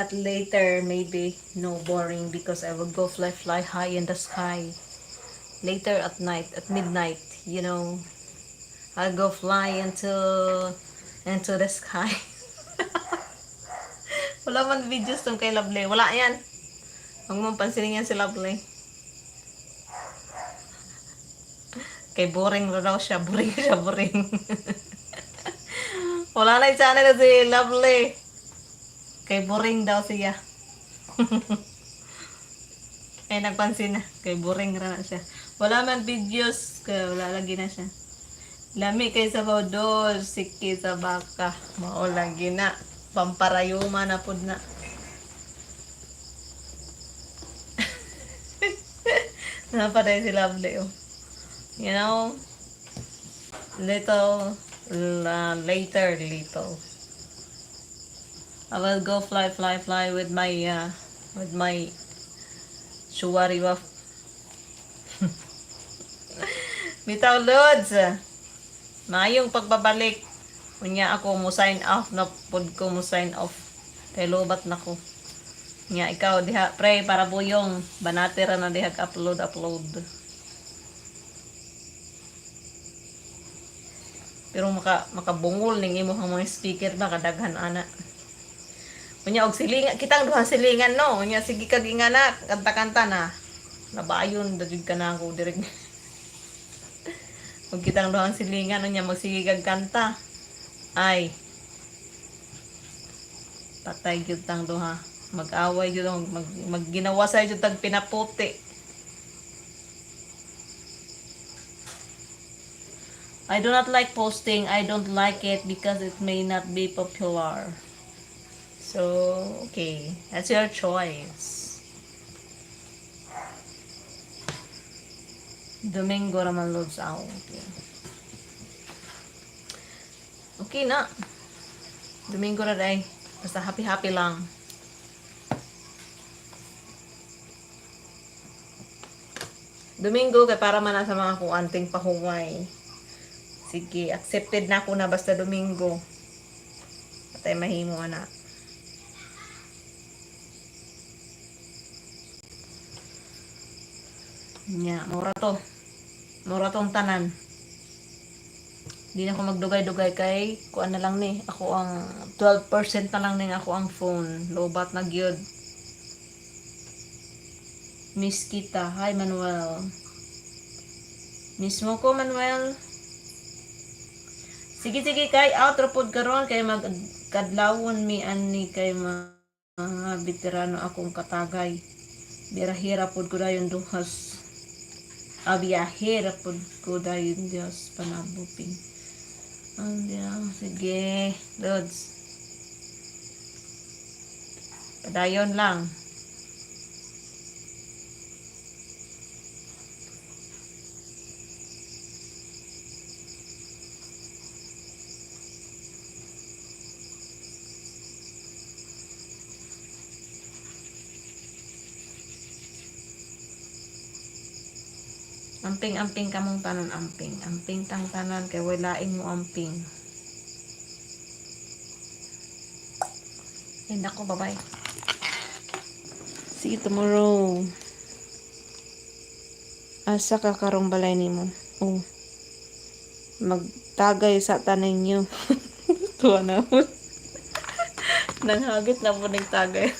But later, maybe no boring because I will go fly high in the sky. Later at night, at midnight, I'll go fly into the sky. Wala man videos tong kay Lovely. Wala yan. Huwag mong pansinin yan si Lovely. Kay boring na daw siya. Boring siya, boring. Wala na yung channel na si Lovely. Kay boring daw siya. Ay, nagpansin na. Kay boring na siya. Wala man videos. Kaya wala lagi na siya. Lami kay sa bodol. Siki sa baka. Mao lagi na. Pamparayuma na pud na. Napaday si Lovely, oh. You know, later, little. I will go fly with my shuwariwa. Bitaw, Lods. Mayong pagbabalik. Unya ako mo sign off na pod ko mo sign off. Kay lobat na ko. Nya ikaw diha pray para buyong banate ra na diha upload. Pero makabungol ning imong mga speaker ba kadaghan ana. Unya og silingan kitang duha silingan no. Unya sige kag ingana kanta-kanta na. Nabayon dagig ka na ako direk. Ug kitang duha silingan unya magsige kag kanta. Ay patay gyud tang duha. Mag-away gyud magginawa sa gyud tag pinaputi. I do not like posting. I don't like it because it may not be popular. So, okay. That's your choice. Domingo naman loads out. Okay na. Domingo na day. Basta happy lang. Domingo kay para man na sa mga kuanting pahungay. Sige, accepted na ako na basta Domingo. Patay mahimo na. Nya, mura to. Mura tong tanan. Di na ako magdugay-dugay kay kuan na lang ni. Ako ang 12% na lang ning ako ang phone. Lobat na gyud. Miss kita. Hi Manuel. Miss mo ko Manuel. Sige kay outro pod karon kay magkadlawon mi ani kay mga veterano akong katagay. Birahira pod ko dayon duhas. Abiyahira pod ko dayon Dios panabupin. Sige, Lods. Padayon lang. Amping kamong tanan amping. Amping tang tanan kay walain mo amping. Ay nako, bye-bye. See you tomorrow. Asa ka karong balay nimo? Oh. Magtagay sa tanan niyo. Tuwa na mo. Nanghagit na po nagtagay.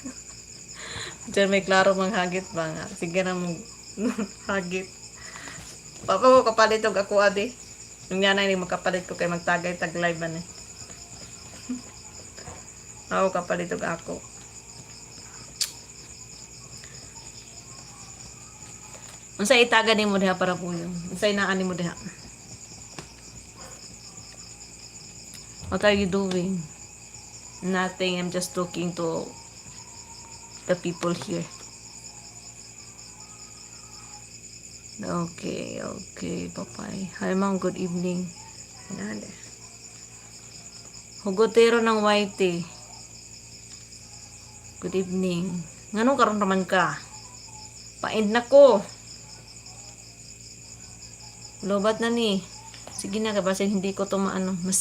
Diyan may klaro manghagit ba nga. Sige na mong hagit. Papa ko kapalit og ako adi. Yung yanay ni makapalit ko kay magtagay tag live man eh. Ako kapalit og ako. Unsa itaga nimo diha para puyo? Unsa inaan nimo diha? What are you doing? Nothing. I'm just talking to the people here. Okay, bye-bye. Hi, ma'am. Good evening. Hugotero ng whitey. Good evening. Nganong karon naman ka? Pa-end na ko. Lobat na ni. Sige na, kabasin hindi ko to mas